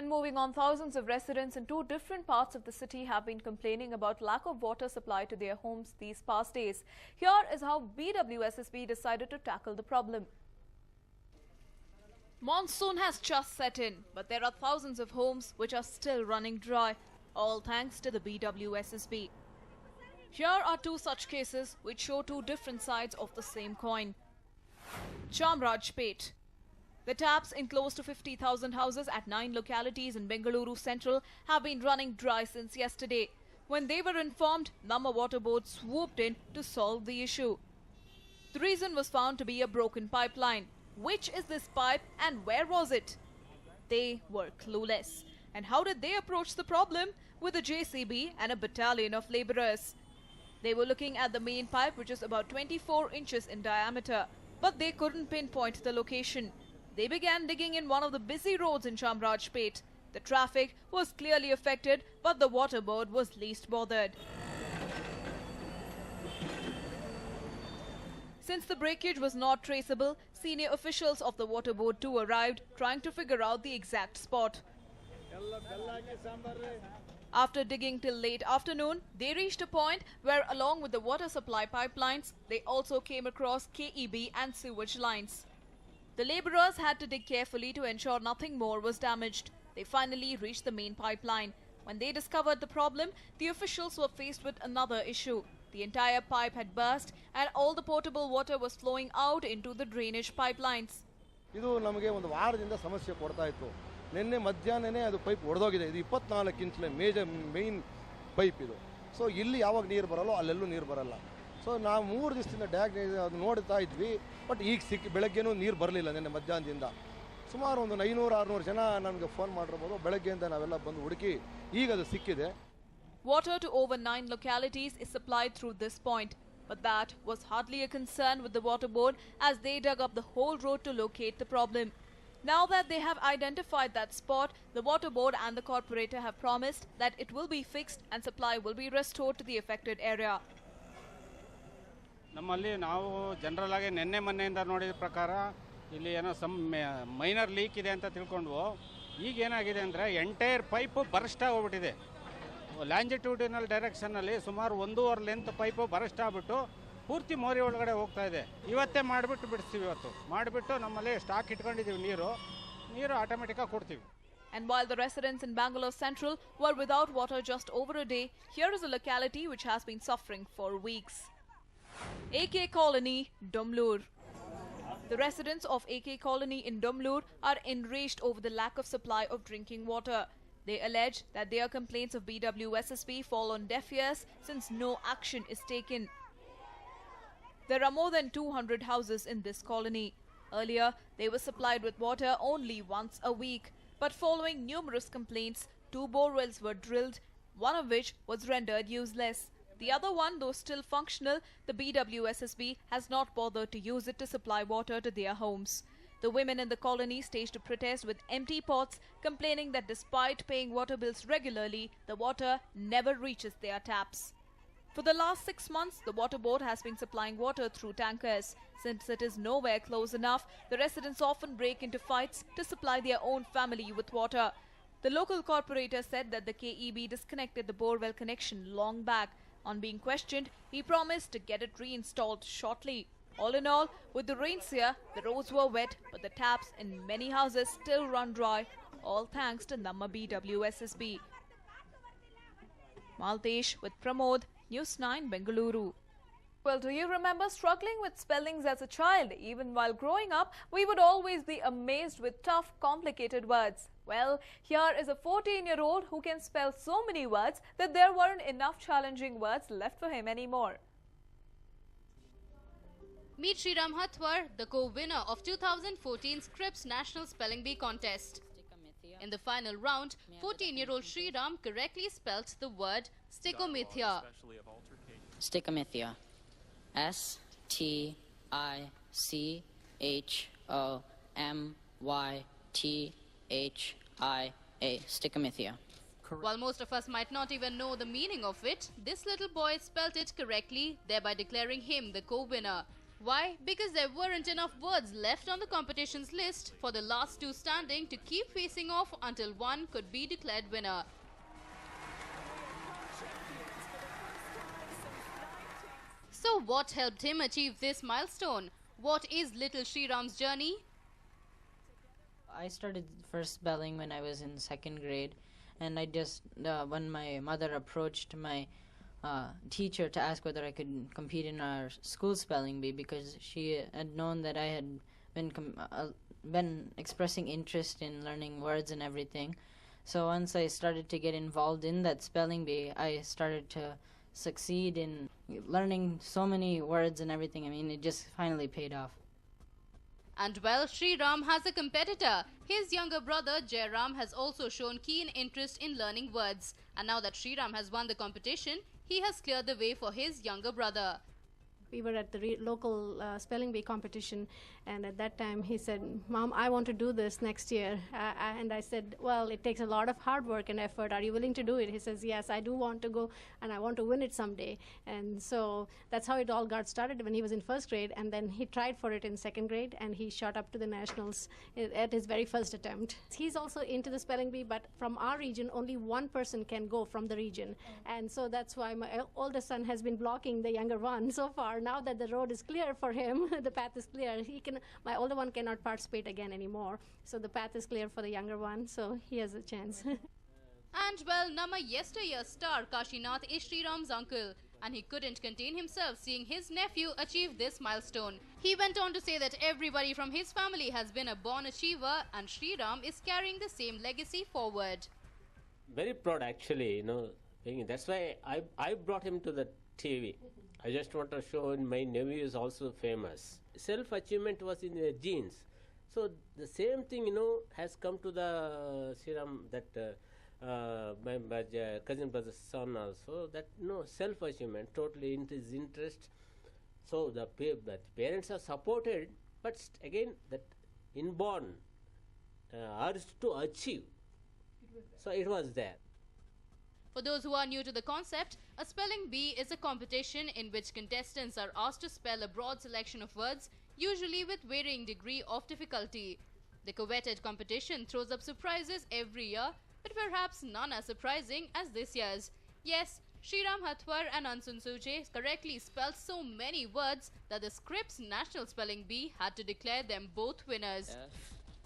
And moving on, thousands of residents in two different parts of the city have been complaining about lack of water supply to their homes these past days. Here is how BWSSB decided to tackle the problem. Monsoon has just set in, but there are thousands of homes which are still running dry, all thanks to the BWSSB. Here are two such cases which show two different sides of the same coin. Chamrajpet. The taps in close to 50,000 houses at 9 localities in Bengaluru Central have been running dry since yesterday. When they were informed, Namma Water Board swooped in to solve the issue. The reason was found to be a broken pipeline. Which is this pipe and where was it? They were clueless. And how did they approach the problem? With a JCB and a battalion of labourers. They were looking at the main pipe, which is about 24 inches in diameter, but they couldn't pinpoint the location. They began digging in one of the busy roads in Chamrajpet. The traffic was clearly affected, but the water board was least bothered. Since the breakage was not traceable, senior officials of the water board too arrived, trying to figure out the exact spot. After digging till late afternoon, they reached a point where, along with the water supply pipelines, they also came across KEB and sewage lines. The labourers had to dig carefully to ensure nothing more was damaged. They finally reached the main pipeline. When they discovered the problem, the officials were faced with another issue. The entire pipe had burst and all the potable water was flowing out into the drainage pipelines. ಇದು ನಮಗೆ ಒಂದು ವಾರದಿಂದ ಸಮಸ್ಯೆ ಕೊಡ್ತಾ ಇತ್ತು. ನಿನ್ನೆ ಮಧ್ಯಾಹ್ನನೇ ಅದು pipe ಒಡೆದೋಗಿದೆ. ಇದು 24 ಇಂಚ್ ಮೇನ್ ಪೈಪ್ ಇದು. ಸೊ ಇಲ್ಲಿ ಯಾವಾಗ ನೀರು ಬರಲ್ಲ ಅಲ್ಲೆಲ್ಲೂ ನೀರು ಬರಲ್ಲ. ಸೊ ನಾವು 3 ದಿವಸದಿಂದ ಅದು ನೋಡ್ತಾ ಇದ್ವಿ, ಬಟ್ ಈಗ ಬೆಳಗ್ಗೆನೂ ನೀರು ಬರಲಿಲ್ಲ ನಿನ್ನೆ ಮಧ್ಯಾಹ್ನದಿಂದ. ಸುಮಾರು ಒಂದು 500-600 ಜನ ನಮಗೆ ಫೋನ್ ಮಾಡಿರ್ಬೋದು. ಬೆಳಗ್ಗೆಯಿಂದ ನಾವೆಲ್ಲ ಬಂದು ಹುಡುಕಿ ಈಗ ಅದು ಸಿಕ್ಕಿದೆ. Water to over 9 localities is supplied through this point, but that was hardly a concern with the water board as they dug up the whole road to locate the problem. Now that they have identified that spot, the water board and the corporator have promised that it will be fixed and supply will be restored to the affected area. ನಮ್ಮಲ್ಲಿ ನಾವು general ಆಗಿ ನಿನ್ನೆ ಮೊನ್ನೆಯಿಂದ ನೋಡಿದ ಪ್ರಕಾರ ಇಲ್ಲಿ ಏನೋ minor leak ಇದೆ ಅಂತ ತಿಳ್ಕೊಂಡ್ವು. ಈಗ ಏನಾಗಿದೆ ಅಂದರೆ ಎಂಟೈರ್ ಪೈಪು ಬರ್ಸ್ಟ್ ಆಗೋಗ್ಬಿಟ್ಟಿದೆ. ಲ್ಯಾಂಜಿಟ್ಯೂಡಿನಲ್ ಡೈರೆಕ್ಷನ್ನಲ್ಲಿ ಸುಮಾರು 1.5 ಲೆಂತ್ ಪೈಪು ಬರ್ಸ್ಟ್ ಆಗಿಬಿಟ್ಟು ಪೂರ್ತಿ ಮೋರಿ ಒಳಗಡೆ ಹೋಗ್ತಾ ಇದೆ. ಇವತ್ತೇ ಮಾಡಿಬಿಟ್ಟು ಬಿಡಿಸ್ತೀವಿ. ಇವತ್ತು ಮಾಡಿಬಿಟ್ಟು ನಮ್ಮಲ್ಲಿ ಸ್ಟಾಕ್ ಇಟ್ಕೊಂಡಿದ್ದೀವಿ. ನೀರು ಆಟೋಮೆಟಿಕ್ಕಾಗಿ ಕೊಡ್ತೀವಿ. And while the residents in Bangalore Central were without water just over a day, here is a locality which has been suffering for weeks. AK Colony, Domlur. The residents of AK Colony in Domlur are enraged over the lack of supply of drinking water. They allege that their complaints of BWSSB fall on deaf ears since no action is taken. There are more than 200 houses in this colony. Earlier, they were supplied with water only once a week. But following numerous complaints, 2 borewells were drilled, one of which was rendered useless. The other one, though still functional, the BWSSB has not bothered to use it to supply water to their homes. The women in the colony staged a protest with empty pots, complaining that despite paying water bills regularly, the water never reaches their taps. For the last 6 months, the water board has been supplying water through tankers. Since it is nowhere close enough, the residents often break into fights to supply their own family with water. The local corporator said that the KEB disconnected the borewell connection long back. On being questioned, he promised to get it reinstalled shortly. All in all, with the rains here, the roads were wet, but the taps in many houses still run dry, all thanks to Namma BWSSB. Maltesh with Pramod, News9, Bengaluru. Well, do you remember struggling with spellings as a child? Even while growing up, we would always be amazed with tough, complicated words. Well, here is a 14-year-old who can spell so many words that there weren't enough challenging words left for him anymore. Meet Sriram Hathwar, the co-winner of 2014 Scripps National Spelling Bee contest. In the final round, 14-year-old Sriram correctly spelt the word Stickomythia. Stickomythia. Stickomythia. Stickomythia. While most of us might not even know the meaning of it, this little boy spelt it correctly, thereby declaring him the co-winner. Why? Because there weren't enough words left on the competition's list for the last two standing to keep facing off until one could be declared winner. So what helped him achieve this milestone? What is little Shriram's journey? I started first spelling when I was in second grade, and I just, when my mother approached my teacher to ask whether I could compete in our school spelling bee, because she had known that I had been expressing interest in learning words and everything. So once I started to get involved in that spelling bee, I started to succeed in learning so many words and everything. I mean, it just finally paid off. And well, Shriram has a competitor. His younger brother Jairam has also shown keen interest in learning words. And now that Shriram has won the competition, he has cleared the way for his younger brother. We were at the local spelling bee competition, and at that time he said, "Mom, I want to do this next year." And I said, "Well, it takes a lot of hard work and effort. Are you willing to do it?" He says, "Yes, I do want to go, and I want to win it someday." And so that's how it all got started when he was in first grade, and then he tried for it in second grade, and he shot up to the nationals at his very first attempt. He's also into the spelling bee, but from our region, only one person can go from the region. And so that's why my oldest son has been blocking the younger one so far. Now that the road is clear for him, the path is clear, my older one cannot participate again anymore. So the path is clear for the younger one, so he has a chance. And well, Nama yesteryear's star Kashinath is Shriram's uncle, and he couldn't contain himself seeing his nephew achieve this milestone. He went on to say that everybody from his family has been a born achiever, and Shriram is carrying the same legacy forward. Very proud, actually, that's why I brought him to the TV. I just want to show my nephew is also famous. Self-achievement was in their genes. So the same thing, has come to the Shriram, that my cousin brother's son also, that, self-achievement, totally in his interest. So the parents are supported, but again, that inborn urge to achieve. So it was there. For those who are new to the concept, a spelling bee is a competition in which contestants are asked to spell a broad selection of words, usually with varying degree of difficulty. The coveted competition throws up surprises every year, but perhaps none as surprising as this year's. Yes, Shriram Hathwar and Ansun Suje correctly spelled so many words that the Scripps National Spelling Bee had to declare them both winners.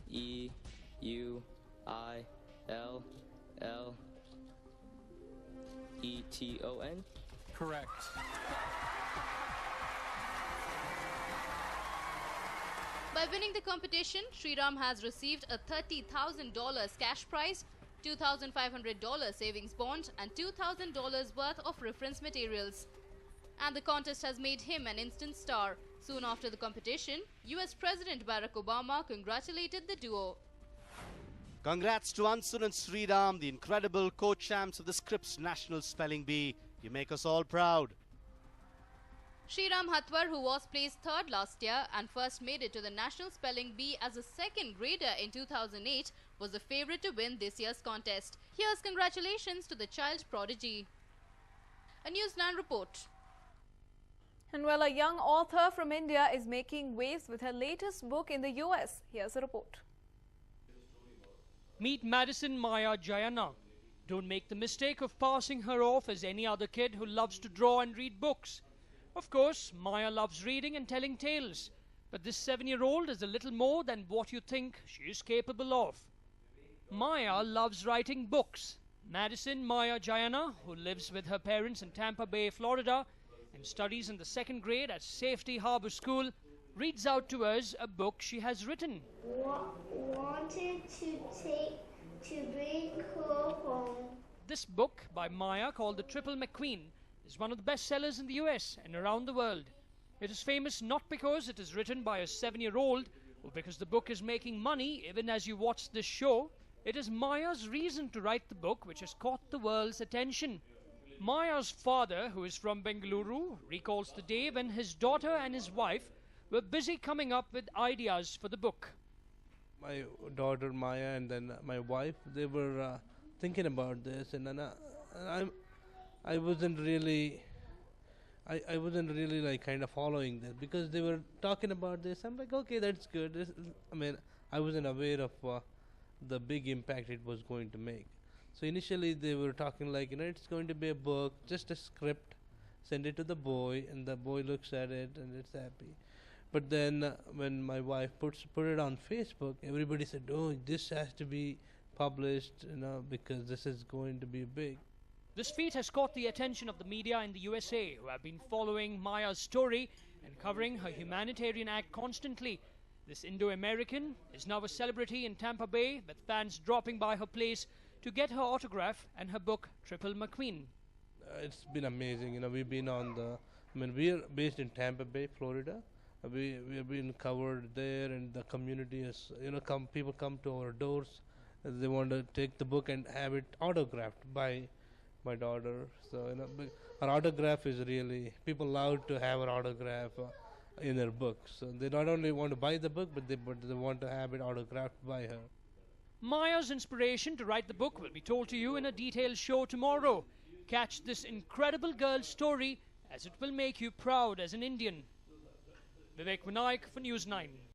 F-E-U-I-L-L-E-T-O-N? Correct. By winning the competition, Shriram has received a $30,000 cash prize, $2,500 savings bond, and $2,000 worth of reference materials. And the contest has made him an instant star. Soon after the competition, US President Barack Obama congratulated the duo. Congrats to Ansun and Sriram, the incredible co-champs of the Scripps National Spelling Bee. You make us all proud. Shriram Hathwar, who was placed third last year and first made it to the National Spelling Bee as a second grader in 2008, was the favourite to win this year's contest. Here's congratulations to the child prodigy. A News9 report. And well, a young author from India is making waves with her latest book in the US. Here's a report. Meet Madison Maya Jayana. Don't make the mistake of passing her off as any other kid who loves to draw and read books. Of course, Maya loves reading and telling tales, but this 7-year-old is a little more than what you think she is capable of. Maya loves writing books. Madison Maya Jayana, who lives with her parents in Tampa Bay, Florida, and studies in the second grade at Safety Harbor School, reads out to us a book she has written. Wanted to bring her home. This book by Maya, called The Triple McQueen, is one of the best sellers in the US and around the world. It is famous not because it is written by a 7-year-old or because the book is making money even as you watch this show. It is Maya's reason to write the book which has caught the world's attention. Maya's father, who is from Bengaluru, recalls the day when his daughter and his wife were busy coming up with ideas for the book. My daughter Maya and then my wife, they were thinking about this, and then I wasn't really I wasn't really like kind of following that because they were talking about this. I'm like, okay, that's good. I mean, I wasn't aware of the big impact it was going to make. So initially they were talking like, it's going to be a book, just a script, send it to the boy, and the boy looks at it and it's happy. But then when my wife put it on Facebook, everybody said, "Oh, this has to be published, because this is going to be big." This feat has caught the attention of the media in the USA, who have been following Maya's story and covering her humanitarian act constantly. This Indo-American is now a celebrity in Tampa Bay, with fans dropping by her place to get her autograph and her book, Triple McQueen. It's been amazing. We've been we are based in Tampa Bay, Florida. We have been covered there, and the community is, people come to our doors. They want to take the book and have it autographed by my daughter. So, her autograph is really, people love to have her autograph in their books. So they not only want to buy the book, but they want to have it autographed by her. Maya's inspiration to write the book will be told to you in a detailed show tomorrow. Catch this incredible girl's story, as it will make you proud as an Indian. Vivek Vinayak for News 9.